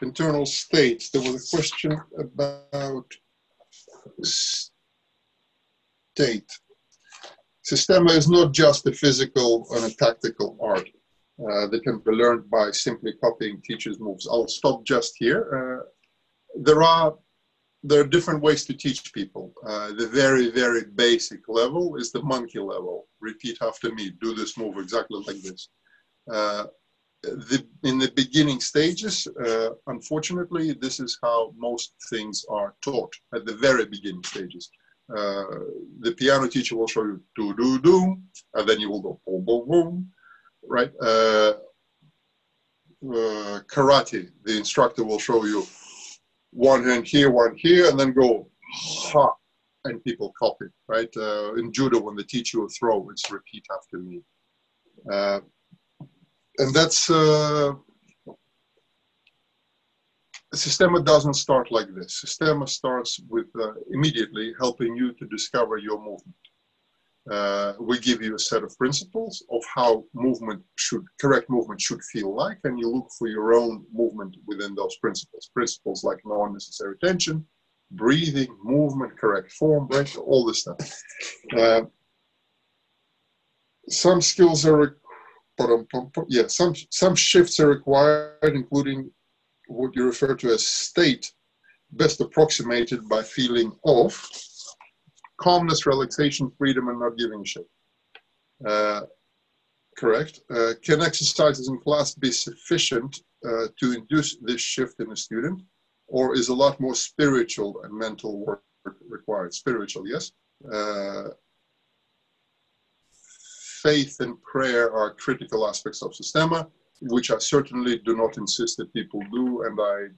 internal states. There was a question about state. Systema is not just a physical and a tactical art that can be learned by simply copying teachers' moves. I'll stop just here. There are different ways to teach people. The very, very basic level is the monkey level. Repeat after me. Do this move exactly like this. In the beginning stages, unfortunately, this is how most things are taught at the very beginning stages. The piano teacher will show you do, do, do, and then you will go boom, boom, boom, right? Karate, the instructor will show you one hand here, and then go ha, and people copy, right? In judo, when they teach you a throw, it's repeat after me. And that's, Systema doesn't start like this. Systema starts with immediately helping you to discover your movement. We give you a set of principles of how correct movement should feel like, and you look for your own movement within those principles. Principles like no unnecessary tension, breathing, movement, correct form, break, all this stuff. Some skills are some shifts are required, including what you refer to as state, best approximated by feeling of calmness, relaxation, freedom, and not giving a shit. Correct. Can exercises in class be sufficient to induce this shift in a student, or is a lot more spiritual and mental work required? Spiritual, yes. Faith and prayer are critical aspects of Systema, which I certainly do not insist that people do, and I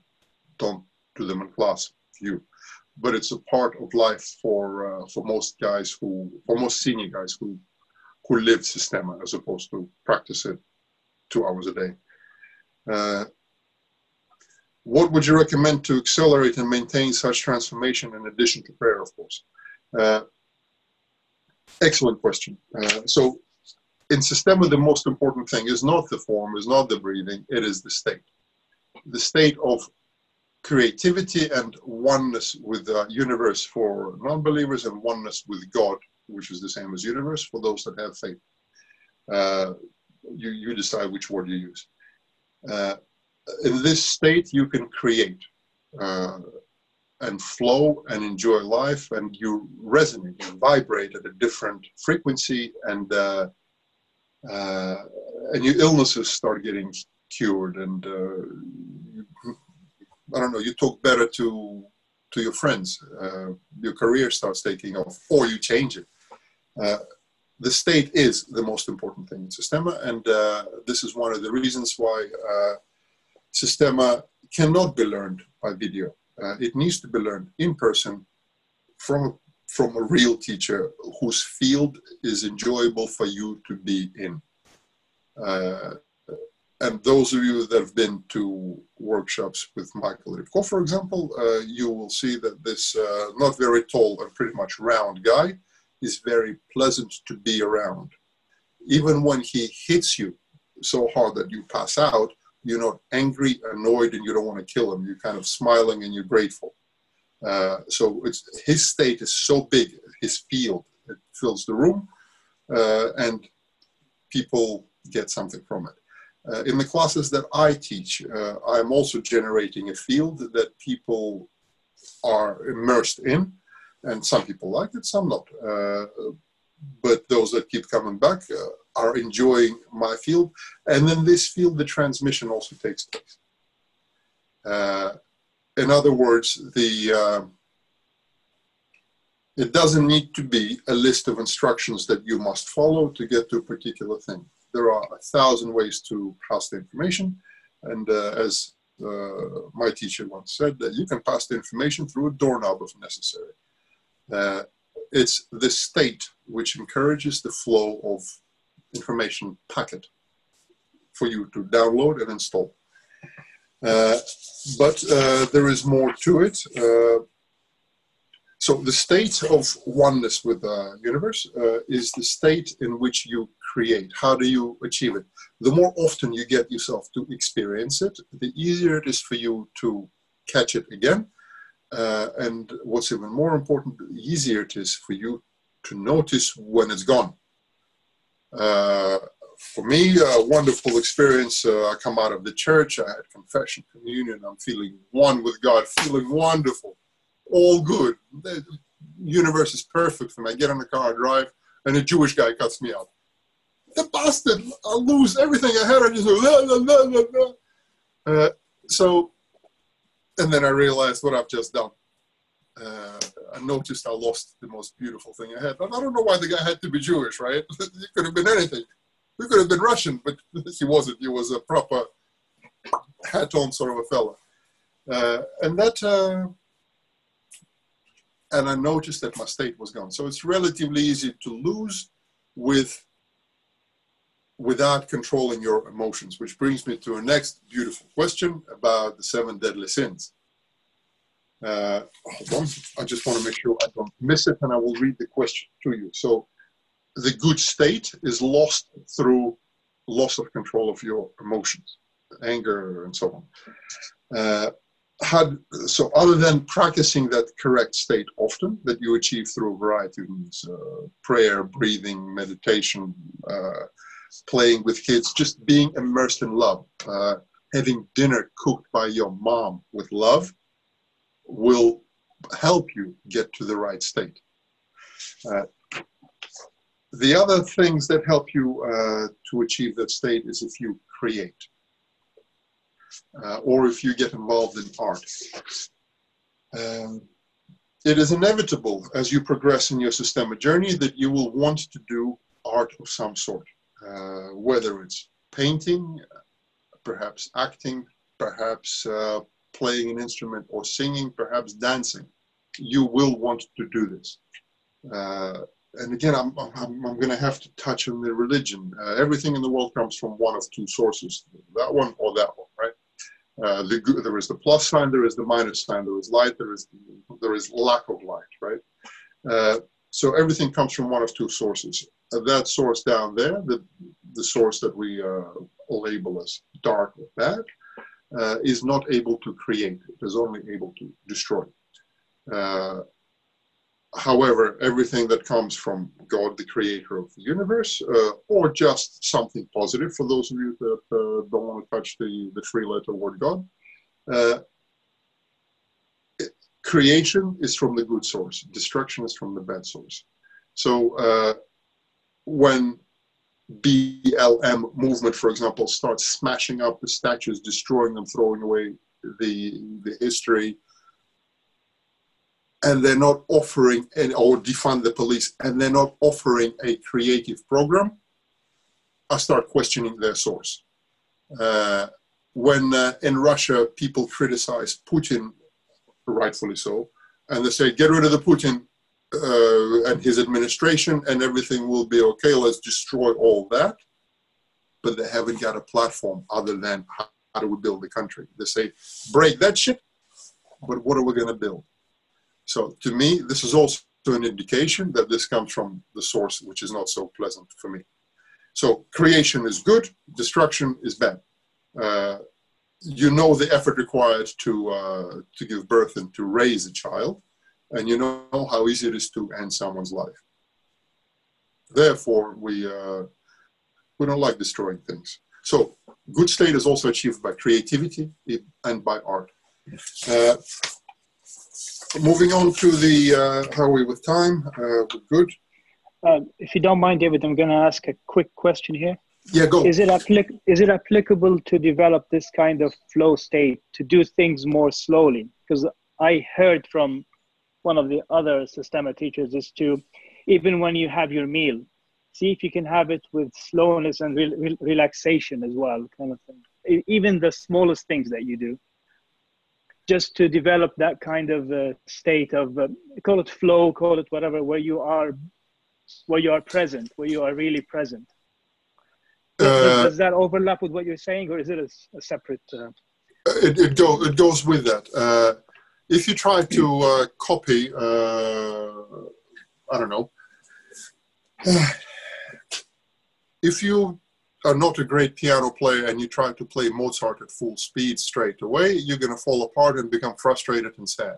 don't do them in class view. But it's a part of life for most guys for most senior guys who live Systema as opposed to practice it 2 hours a day. What would you recommend to accelerate and maintain such transformation in addition to prayer, of course? Excellent question. So in Systema, the most important thing is not the form, is not the breathing, it is the state. The state of creativity and oneness with the universe for non-believers, and oneness with God, which is the same as universe for those that have faith. You decide which word you use. In this state, you can create and flow and enjoy life, and you resonate and vibrate at a different frequency, and your illnesses start getting cured, and I don't know, you talk better to your friends, your career starts taking off, or you change it. The state is the most important thing in Systema, and this is one of the reasons why Systema cannot be learned by video. It needs to be learned in person from a real teacher whose field is enjoyable for you to be in. And those of you that have been to workshops with Michael Rybko, for example, you will see that this not very tall and pretty much round guy is very pleasant to be around. Even when he hits you so hard that you pass out, you're not angry, annoyed, and you don't want to kill him. You're kind of smiling and you're grateful. So his state is so big, his field, it fills the room, and people get something from it. In the classes that I teach, I'm also generating a field that people are immersed in, and some people like it, some not. But those that keep coming back are enjoying my field. And in this field, the transmission also takes place. In other words, it doesn't need to be a list of instructions that you must follow to get to a particular thing. There are 1,000 ways to pass the information. And as my teacher once said, that you can pass the information through a doorknob if necessary. It's the state which encourages the flow of information packet for you to download and install. But there is more to it. So the state of oneness with the universe is the state in which you create. How do you achieve it? The more often you get yourself to experience it, the easier it is for you to catch it again. And what's even more important, the easier it is for you to notice when it's gone. For me, a wonderful experience. I come out of the church, I had confession, communion, I'm feeling one with God, feeling wonderful, all good. The universe is perfect for me. I get in the car, I drive, and a Jewish guy cuts me out. The bastard, I'll lose everything I had. I just go, la, la, la, la, la. And then I realized what I've just done. I noticed I lost the most beautiful thing I had. And I don't know why the guy had to be Jewish, right? He could have been anything. He could have been Russian, but he wasn't. He was a proper hat-on sort of a fella. And I noticed that my state was gone. So it's relatively easy to lose without controlling your emotions, which brings me to a next beautiful question about the 7 deadly sins. Hold on, I just want to make sure I don't miss it, and I will read the question to you. So the good state is lost through loss of control of your emotions, anger and so on. So other than practicing that correct state often, that you achieve through a variety of means, prayer, breathing, meditation, playing with kids, just being immersed in love, having dinner cooked by your mom with love will help you get to the right state. The other things that help you to achieve that state is if you create. Or if you get involved in art. It is inevitable as you progress in your Systema journey that you will want to do art of some sort, whether it's painting, perhaps acting, perhaps playing an instrument or singing, perhaps dancing. You will want to do this. And again, I'm going to have to touch on the religion. Everything in the world comes from one of 2 sources, that one or that one, right? There is the plus sign, there is the minus sign, there is light, there is lack of light, right? So everything comes from one of 2 sources. That source down there, the source that we label as dark or bad, is not able to create. It is only able to destroy. However, everything that comes from God, the creator of the universe, or just something positive, for those of you that don't want to touch the 3-letter word God, creation is from the good source. Destruction is from the bad source. So when BLM movement, for example, starts smashing up the statues, destroying them, throwing away the history, and they're not offering or defund the police, and they're not offering a creative program, I start questioning their source. When in Russia people criticize Putin, rightfully so, and they say, get rid of the Putin and his administration and everything will be okay, let's destroy all that. But they haven't got a platform other than how do we build the country. They say, break that shit, but what are we going to build? So to me, this is also an indication that this comes from the source, which is not so pleasant for me. So creation is good, destruction is bad. You know the effort required to give birth and to raise a child, and you know how easy it is to end someone's life. Therefore, we don't like destroying things. So good state is also achieved by creativity and by art. Moving on to the, how are we with time? We're good. If you don't mind, David, I'm going to ask a quick question here. Yeah, go. Is it applicable to develop this kind of flow state, to do things more slowly? Because I heard from one of the other Systema teachers is to, even when you have your meal, see if you can have it with slowness and relaxation as well, kind of thing. Even the smallest things that you do, just to develop that kind of state of, call it flow, call it whatever, where you are present, where you are really present. Does that overlap with what you're saying, or is it a separate? It goes with that. If you try to copy, I don't know, if you are not a great piano player and you try to play Mozart at full speed straight away, you're going to fall apart and become frustrated and sad.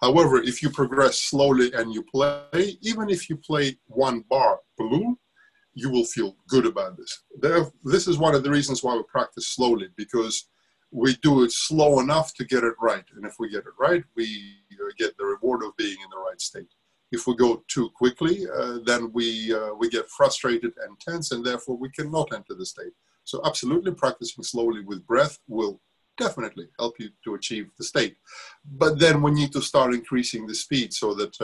However, if you progress slowly and you play, even if you play one bar balloon, you will feel good about this. This is one of the reasons why we practice slowly, because we do it slow enough to get it right. And if we get it right, we get the reward of being in the right state. If we go too quickly, then we get frustrated and tense, and therefore we cannot enter the state. So absolutely, practicing slowly with breath will definitely help you to achieve the state. But then we need to start increasing the speed so that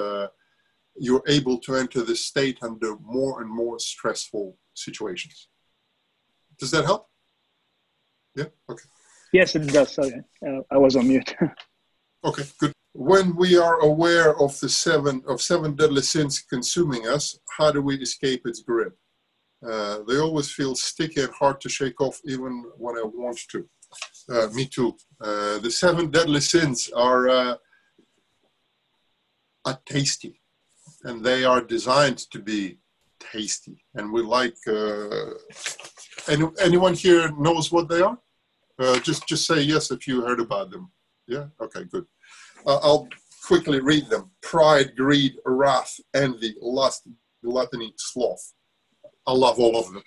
you're able to enter the state under more and more stressful situations. Does that help? Yeah, okay. Yes, it does. Sorry, I was on mute. Okay, good. When we are aware of the seven deadly sins consuming us, how do we escape its grip? They always feel sticky and hard to shake off, even when I want to. Me too. The seven deadly sins are tasty, and they are designed to be tasty. And we like. Anyone here knows what they are? Just say yes if you heard about them. Yeah. Okay. Good. I'll quickly read them. Pride, greed, wrath, envy, lust, gluttony, sloth. I love all of them.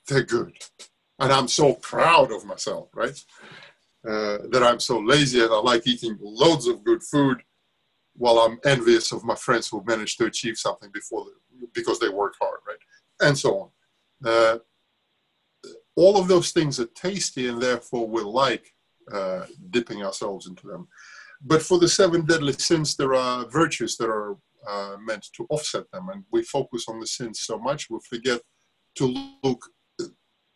They're good. And I'm so proud of myself, right? That I'm so lazy and I like eating loads of good food while I'm envious of my friends who managed to achieve something because they worked hard, right? And so on. All of those things are tasty and therefore we like dipping ourselves into them. But for the seven deadly sins, there are virtues that are meant to offset them. And we focus on the sins so much, we forget to look,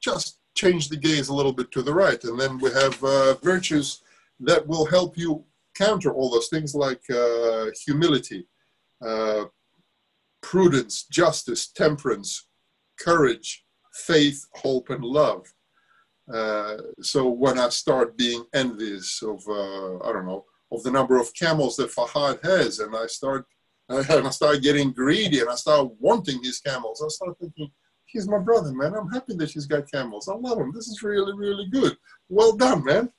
just change the gaze a little bit to the right. And then we have virtues that will help you counter all those things like humility, prudence, justice, temperance, courage, faith, hope, and love. So when I start being envious of, I don't know, of the number of camels that Fahad has, and I start getting greedy and I start wanting his camels, I start thinking, he's my brother, man. I'm happy that he's got camels. I love him. This is really, really good. Well done, man.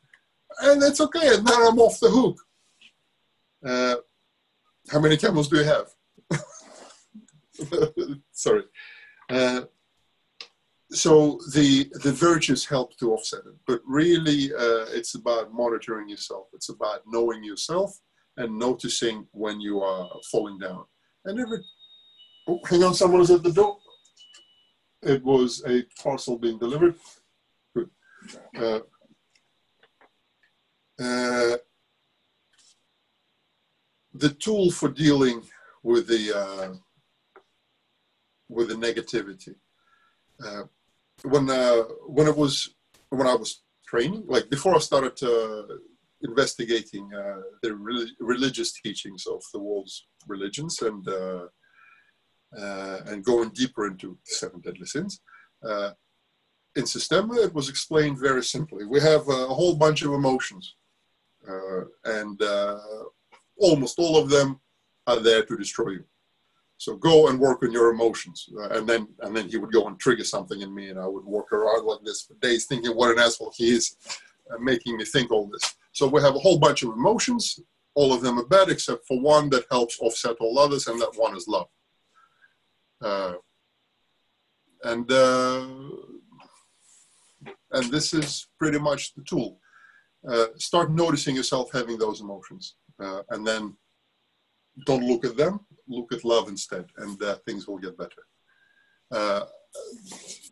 And that's okay. And now I'm off the hook. How many camels do you have? Sorry. So the virtues help to offset it, but really it's about monitoring yourself. It's about knowing yourself and noticing when you are falling down. And oh, hang on, someone is at the door. It was a parcel being delivered. Good. The tool for dealing with the negativity. When I was training, like before I started investigating the religious teachings of the world's religions and going deeper into the seven deadly sins, in Systema it was explained very simply. We have a whole bunch of emotions, and almost all of them are there to destroy you. So go and work on your emotions. And then he would go and trigger something in me, and I would walk around like this for days thinking what an asshole he is, making me think all this. So we have a whole bunch of emotions. All of them are bad except for one that helps offset all others, and that one is love. And this is pretty much the tool. Start noticing yourself having those emotions, and then don't look at them. Look at love instead, and things will get better.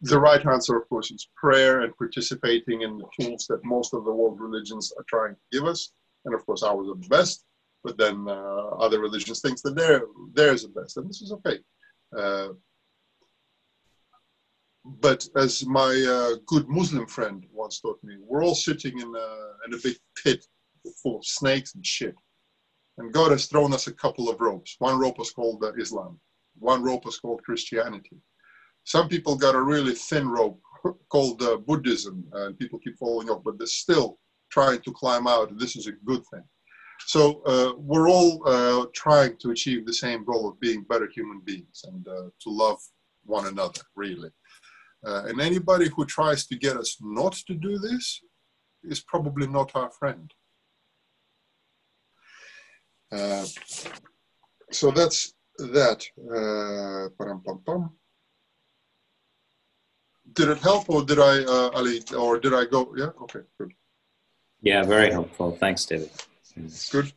The right answer, of course, is prayer and participating in the tools that most of the world religions are trying to give us. And of course, ours are the best, but then other religions think that theirs are best, and this is okay. But as my good Muslim friend once taught me, we're all sitting in a big pit full of snakes and shit. And God has thrown us a couple of ropes. One rope is called Islam. One rope is called Christianity. Some people got a really thin rope called Buddhism, and people keep falling off, but they're still trying to climb out. This is a good thing. So we're all trying to achieve the same goal of being better human beings and to love one another, really. And anybody who tries to get us not to do this is probably not our friend. So that's that. Did it help, or did I, Ali, or did I go? Yeah, okay, good. Yeah, very helpful. Thanks, David. Good.